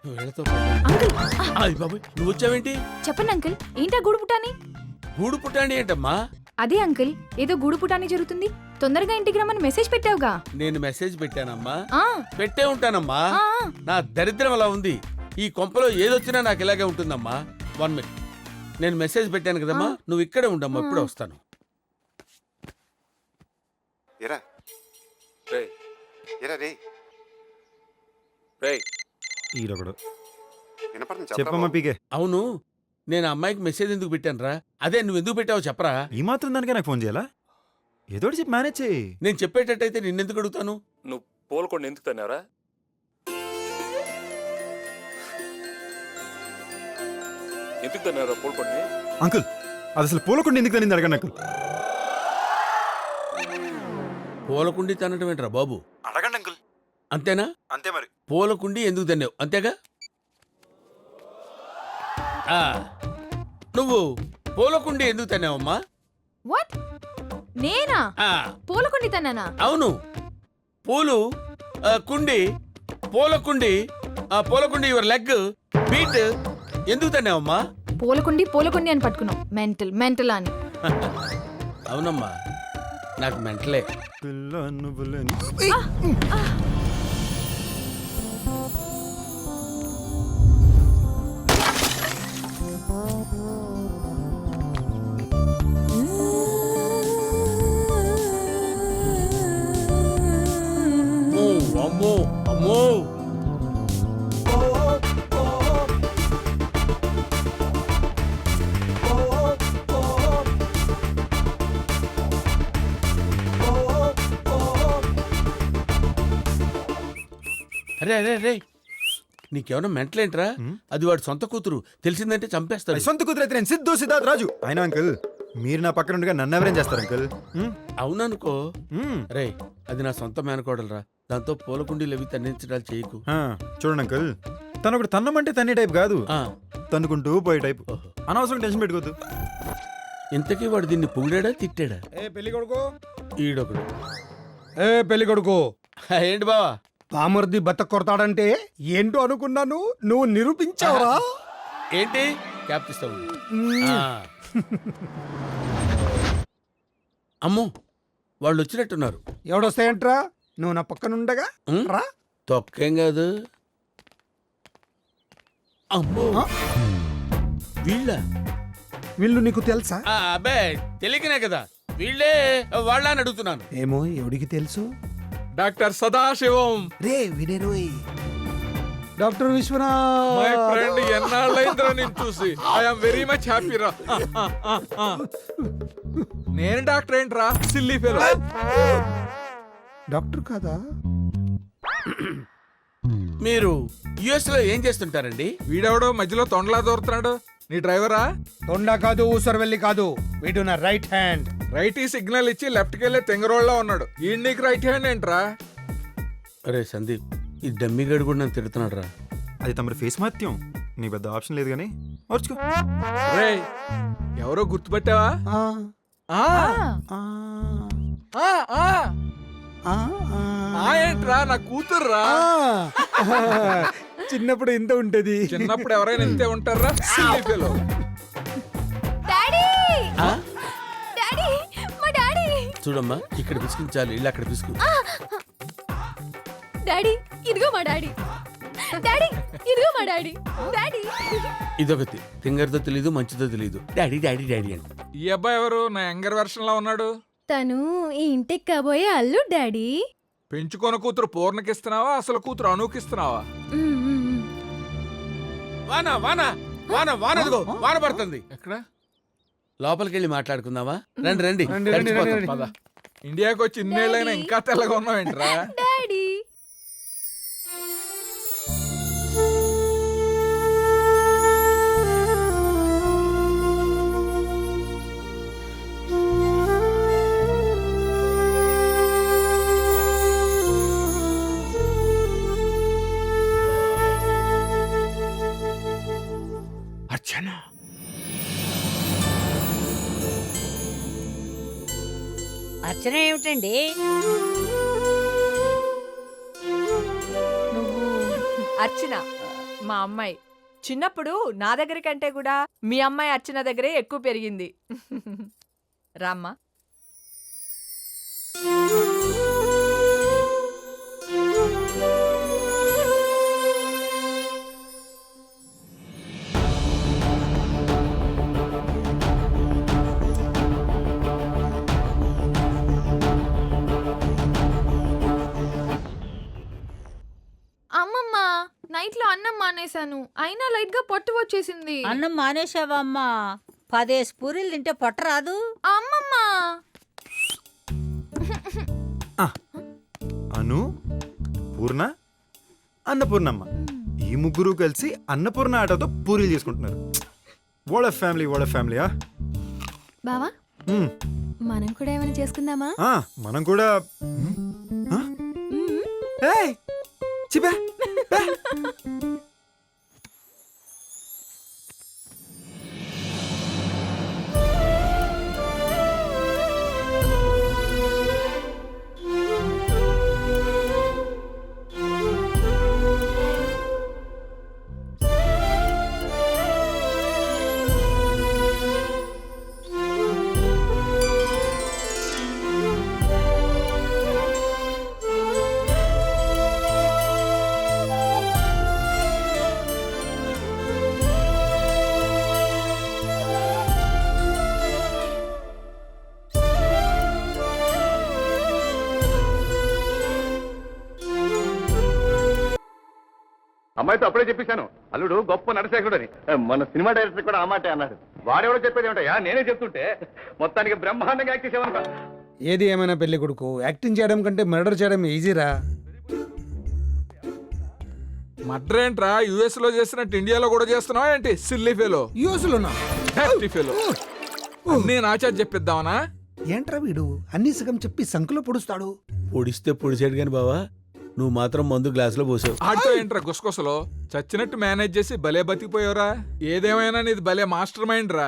వీళ్ళతో అంకుల్ బాబాయ్ నువ్వు వచ్చావేంటి? చెప్పండి అంకుల్, ఏంటా గూడు పుటాని? గూడు పుట్టాండి ఏంటమ్మా? అదే అంకుల్, ఏదో గూడు పుటాని జరుగుతుంది, తొందరగా ఇంటికి రమ్మని మెసేజ్ పెట్టావుగా. నేను మెసేజ్ పెట్టానమ్మా, ఆ, పెట్టే ఉంటానమ్మా. ఆ, నా దరిద్రం అలా ఉంది. ఈ కొంపలో ఏదొచ్చినా నాకు ఇలాగే ఉంటుందమ్మా. 1 మినిట్, నేను మెసేజ్ పెట్టాను కదమ్మా, నువ్వు ఇక్కడే ఉండమ్మా, ఇప్పుడే వస్తాను. ఎరా రే ఎరా రే రే ఈడొకడు వినపడుతుంది చెప్పమ్మా పీకే. అవును, నేను ఆ అమ్మాయికి మెసేజ్ ఎందుకు పెట్టాను రా? అదే నువ్వు ఎందుకు పెట్టావో చెప్పరా. ఈ మాత్రం దానికే నాకు ఫోన్ చేయాలా? ఏదోటి చెప్పి మేనేజ్ చేయి. నేను చెప్పేటట్టయితే నిన్నెందుకు అడుగుతాను? నువ్వు పోలకొండ ఎందుకు తన్నారా? ఎందుకు తన్నారా పోలకొండని? అంకుల్ అది అసలు పూలకుండా ఎందుకు తనింది అడగండి అంకుల్. పూలకుండి తనటం ఏంట్రా బాబు? అడగండి అంకుల్. అంతేనా? అంతే మరి. పూలకుండి ఎందుకు తన్నావు అంతేగా? ఆ, నువ్వు పూలకుండి ఎందుకు తన్నావమ్మా? వాట్? నేనా ఆ, పూలకుండి తన్నానా? అవును, పూలు కుండి, పూలకుండి, పూలకుండి యువర్ లెగ్ బీట్ ఎందుకు తన్నావమ్మా? పూలకుండి అని పట్టుకున్నావు. మెంటల్ అని. అవునమ్మా, నాకు మెంటలే. పిల్ల నువ్వులని అమ్మో అమ్మో, అరే అరే అరే, నీకేమన్నా మెంటలేంట్రా? అది వాడి సొంత కూతురు, తెలిసిందంటే చంపేస్తాడు. సొంత కుదిరైతే నేను సిద్ధు సిద్ధార్థ్ రాజు. అయినా అంకుల్ మీరు నా పక్కన ఉండగా నన్ను ఎవరేం చేస్తారు అంకుల్? అవుననుకో. రే, అది నా సొంత మేనకోడలరా, దాంతో పూలకుండీలు అవి తన్నించడాలు చేయకు. చూడండి అంకుల్, తను ఒకటి తన్నమంటే తన్నే టైప్ కాదు, తన్నుకుంటూ పోయే టైప్. ఓహో. అనవసరం టెన్షన్ పెట్టుకోవద్దు. ఇంతకీ వాడు దీన్ని పొగిడాడా తిట్టాడా? ఏ పెళ్లి కొడుకు, ఈడొకడు. ఏ పెళ్లి కొడుకు, ఏంటి బావా? పామర్ది బతక కొడతాడంటే ఏంటో అనుకున్నాను, నువ్వు నిరూపించావురా. ఏంటి క్యాప్ ఇస్తావు? అమ్మో, వాళ్ళు వచ్చినట్టున్నారు. ఎవడొస్తాయంట్రా? నువ్వు నా పక్కనుండగా రా. తొక్కేం కాదు. అమ్మో, వీళ్ళ? వీళ్ళు నీకు తెలుసా? అబ్బే తెలియకనే కదా, వీళ్ళే వాళ్ళ అని అడుగుతున్నాను. ఏమో, ఎవడికి తెలుసు? డాక్టర్ సదాశివం, రే వినేరోయ్, డాక్టర్ విశ్వనాథ్. మై ఫ్రెండ్, ఎన్నాళ్ళైందిరా నేను చూసి. ఐఎమ్ వెరీ మచ్ హ్యాపీ రా. నేను డాక్టర్ ఏంట్రా, సిల్లీ ఫెలో. డాక్టర్ కాదా? మీరు యుఎస్ లో ఏం చేస్తుంటారండి? వీడెవడో మధ్యలో తొండలా దూరుతున్నాడు. నీ డ్రైవరా? తొండ కాదు, ఊసరవెల్లి కాదు, వీడు నా రైట్ హ్యాండ్. రైట్ ఈ సిగ్నల్ ఇచ్చి లెఫ్ట్ కి వెళ్ళే తెంగరోళ్ళ ఉన్నాడు. ఈ నీకు రైట్ హ్యాండ్ ఏంట్రా? అరే సందీప్, ఈ డమ్మిగాడు కూడా నన్ను తిడుతున్నాడు రా. అది తమరి ఫేస్ మహత్యం, నీ పెద్ద ఆప్షన్ లేదు కానీ ఓర్చుకో. రే, ఎవరో గుర్తుపెట్టావా? ఆ, ఆ, ఆ, ఆ, ఆ. ఆ, ఆ ఏంట్రా, నా కూతుర్రా. చిన్నప్పుడు ఇంత ఉంటది. చిన్నప్పుడు ఎవరైనా ఇంతే ఉంటారా, సిల్లీ ఫెలో. డాడీ, ఆ? డాడీ, మా డాడీ. చూడమ్మా, ఇక్కడ పిసికించాలి, ఇల్లు అక్కడ పిసుకు. డాడీ, ఇదిగో మా డాడీ. డాడీ, ఇదిగో మా డాడీ. డాడీ. ఇదొకటి, తింగర్తో తెలీదు, మంచిదో తెలీదు, డాడీ డాడీ డాడీ అంట. ఈ అబ్బాయి ఎవరు? నా యంగర్ వెర్షన్ లో ఉన్నాడు. తను ఈ ఇంటికి కాబోయే అల్లు డాడీ. పెంచుకోన కూతురు పూర్ణకిస్తున్నావా, అసలు కూతురు అనూకిస్తున్నావా? వాన వాన వాన వాన, ఇదిగో వాన పడుతుంది. ఎక్కడ? లోపలికి వెళ్ళి మాట్లాడుకుందామా? రండి రండి, రండి, రండి, తడిచిపోతాం. రండి. పద. ఇండియాకి వచ్చి ఇన్నేళ్ళైనా ఇంకా తెల్లగా ఉన్నావేంట్రా? డాడీ. అర్చనా, అర్చన ఏమిటండి? నువ్వు అర్చన మా అమ్మాయి చిన్నప్పుడు నా దగ్గర కంటే కూడా మీ అమ్మాయి అర్చన దగ్గరే ఎక్కువ పెరిగింది. రామ్మా. అమ్మమ్మ నైట్ లో అన్నం మానేశాను, అయినా లైట్ గా పొట్టు వచ్చేసింది. అన్నం మానేశావా అమ్మా? 10 పూరీలు తింటే పొట్టరాదు. అమ్మమ్మ అను, పూర్ణ, అన్నపూర్ణమ్మ ఈ ముగ్గురు కలిసి అన్నపూర్ణ ఆటతో పూరీలు చేసుకుంటున్నారు. వాళ్ళ ఫ్యామిలీ. బావా మనం కూడా ఏమైనా చేసుకుందామా? మనం కూడా ఏయ్, చిబే, బే. అమ్మాయితో అప్పుడే చెప్పేశాను, అల్లుడు గొప్ప నరసేకుడు అని. మన సినిమా డైరెక్టర్ కూడా ఆ మాటే అన్నాడు. వాడెవడో చెప్పేది ఏమిటయా, నేనే చెప్తుంటే మొత్తానికి బ్రహ్మాండంగా యాక్ట్ చేసావనుకో. ఏది ఏమైనా పెళ్లి కొడుకు, యాక్టింగ్ చేయడం కంటే మర్డర్ చేయడం ఈజీరా. మర్డర్ ఏంట్రా యుఎస్ లో చేసినట్టు ఇండియాలో కూడా చేస్తున్నావా ఏంటి? సిల్లీ ఫెలో, యూసులున్నా హ్యాపీ ఫెలో. నేను ఆచార్య చెప్పిద్దామనా? ఏంట్రా వీడు అన్ని సగం చెప్పి సంకులో పొడుస్తాడు. పొడిస్తే పొడిచాడు కానీ బావా, నువ్వు మాత్రం మందు గ్లాసులో పోసావు. ఆడితో ఏంట్రా గుసగుసలో చచ్చినట్టు మేనేజ్ చేసి భలే బతికిపోయావురా. ఏదేమైనా నీది భలే మాస్టర్ మైండ్ రా.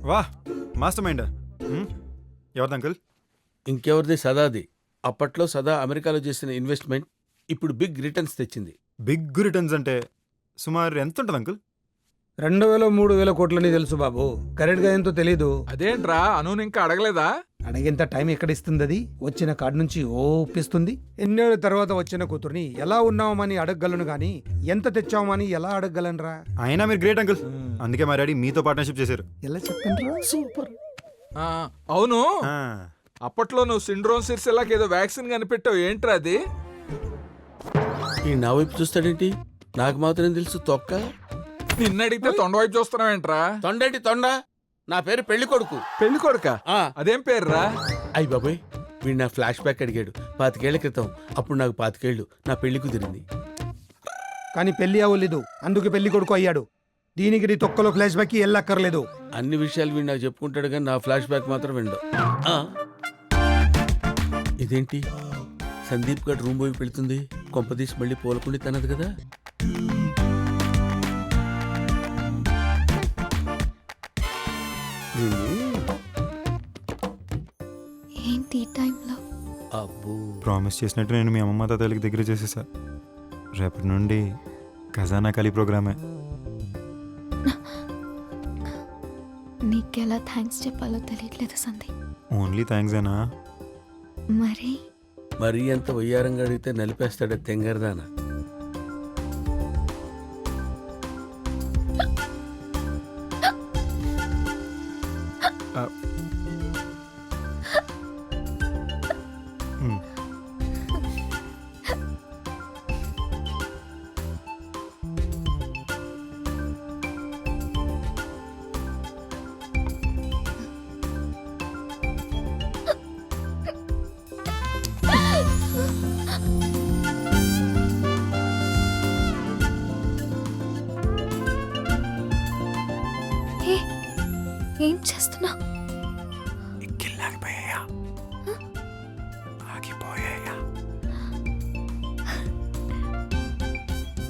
వా, మాస్టర్ మైండ్. ఎవరిది అంకుల్? ఇంకెవరిది? సదాది. అప్పట్లో సదా అమెరికాలో చేసిన ఇన్వెస్ట్మెంట్ ఇప్పుడు బిగ్ రిటర్న్స్ తెచ్చింది. బిగ్ రిటర్న్స్ అంటే సుమారు ఎంత ఉంటుంది అంకుల్? 2,000-3,000 కోట్లని తెలుసు బాబు, కరెక్ట్ గా ఏంతో తెలీదు. అదేంట్రా అను ఇంకా అడగలేదా? అడిగేంత టైం ఎక్కడ ఇస్తుంది అది? వచ్చిన కార్డు నుంచి ఒప్పిస్తుంది. ఎన్నేళ్ళ తర్వాత వచ్చిన కూతుర్ని ఎలా ఉన్నామని అడగగలను గాని ఎంత తెచ్చామని ఎలా అడగగలనరా? అయినా మీరు గ్రేట్ అంకుల్. అందుకే మా డాడీ మీతో పార్ట్నర్షిప్ చేశారు. ఎలా చెప్పండి? సూపర్. ఆ, అవును. ఆ, అప్పట్లో నువ్వు సిండ్రోమ్ సిర్సిలాకి ఏదో వ్యాక్సిన్ కనిపెట్టావు, ఏంట్రా అది? ఈ నా వైపు చూస్తాడేంటి? నాకు మాత్రం తెలుసు తొక్క. నిన్న అడిగితే తొండ వైపు చూస్తున్నావేంట్రా? తొండేంటి తొండ? నా పేరు పెళ్లి కొడుకు. పెళ్లి కొడుక? అదేం పేర్రా? అయ్యి బాబాయ్, వీడు నా ఫ్లాష్ బ్యాక్ అడిగాడు 25 ఏళ్ల క్రితం. అప్పుడు నాకు 25 ఏళ్ళు, నా పెళ్లి కుదిరింది. కానీ పెళ్లి అవ్వలేదు, అందుకే పెళ్లి కొడుకు అయ్యాడు. దీనికి నీ తొక్కలో ఫ్లాష్ బ్యాక్ కి వెళ్ళక్కర్లేదు. అన్ని విషయాలు వీడు నాకు చెప్పుకుంటాడు కానీ నా ఫ్లాష్ బ్యాక్ మాత్రం విండు. ఇదేంటి సందీప్ గడ్ రూమ్ పోయి పెడుతుంది? కొంపదీసి మళ్ళీ పోలకుండి తనదు కదా. ఏంటి టైంలో? అబ్బో, ప్రామిస్ చేసినట్టు నేను మీ అమ్మమ్మ తాతయ్యలకి దగ్గర చేసేసా. రేపటి నుండి ఖజానా ఖాళీ ప్రోగ్రామే. నీకెలా థ్యాంక్స్ చెప్పాలో తెలియట్లేదు సందీప్. ఓన్లీ థ్యాంక్స్ ఏనా? మరీ ఎంత వయ్యారంగా అడిగితే నలిపేస్తాడే తెంగరదానా. ఏం చేస్తున్నా?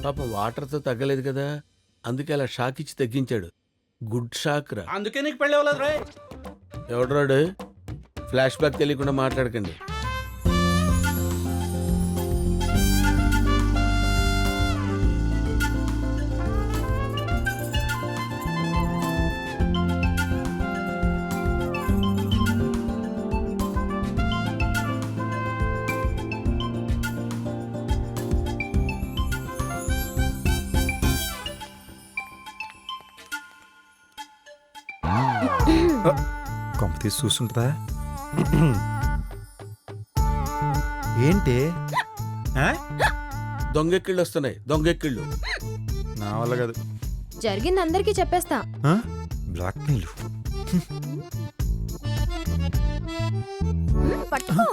పాప వాటర్తో తగ్గలేదు కదా, అందుకే అలా షాక్ ఇచ్చి తగ్గించాడు. గుడ్ షాక్ రా. అందుకే నీకు పెళ్ళి అవ్వలేదు రా. ఎవడ్రాడు? ఫ్లాష్ బ్యాక్ తెలియకుండా మాట్లాడకండి. కొంప తీసి చూస్తుంటుందా ఏంటి ఆ? దొంగెక్కిళ్ళు వస్తున్నాయి, దొంగెక్కిళ్ళు. నా వల్ల కాదు. జరిగింది అందరికీ చెప్పేస్తా. బ్లాక్మెయిల్. పట్టుకో.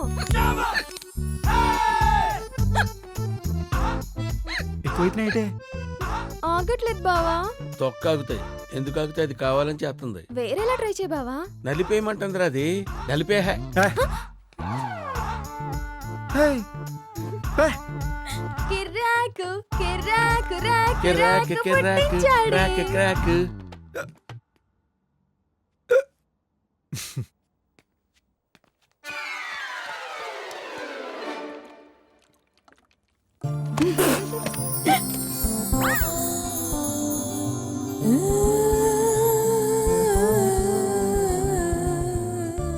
ఎక్కువైతే ఆగట్లేదు బావా. తొక్కాగుతాయి. ఎందుకు ఆగుతాయి? అది కావాలని చేస్తుంది. వేరేలా ట్రై చేయ బావా. నలిపేయమంటుందిరా అది. నలిపేహ. కిర్రాకు కిర్రాకు రాకు కిరాక్ రాకు కిరాక్ పుట్టించాడే. Crack crack.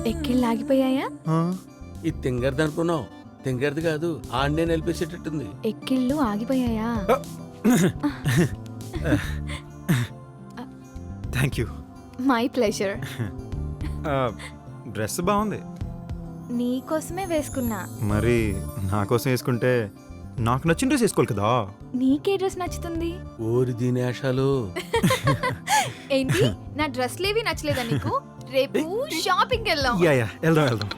ఎక్కిళ్ళు ఆగిపోయాయా? ఇది తింగర్ది అనుకున్నావు. తింగర్ది కాదు, ఆండే నిలిపేసేటట్టుంది. ఎక్కిళ్ళు ఆగిపోయాయా? Thank you. My pleasure. Dress బాగుంది. నీకోసమే వేసుకున్నా. మరి నా కోసం వేసుకుంటే నాకు నచ్చిన డ్రెస్ వేసుకోవాలి కదా. నీకే డ్రెస్ నచ్చుతుంది? ఓరి దీని ఆశాలు. ఏంటి నా డ్రెస్లేవి నచ్చలేదా నీకు? రేపు షాపింగ్ వెళ్దాం. యా వెళ్దాం.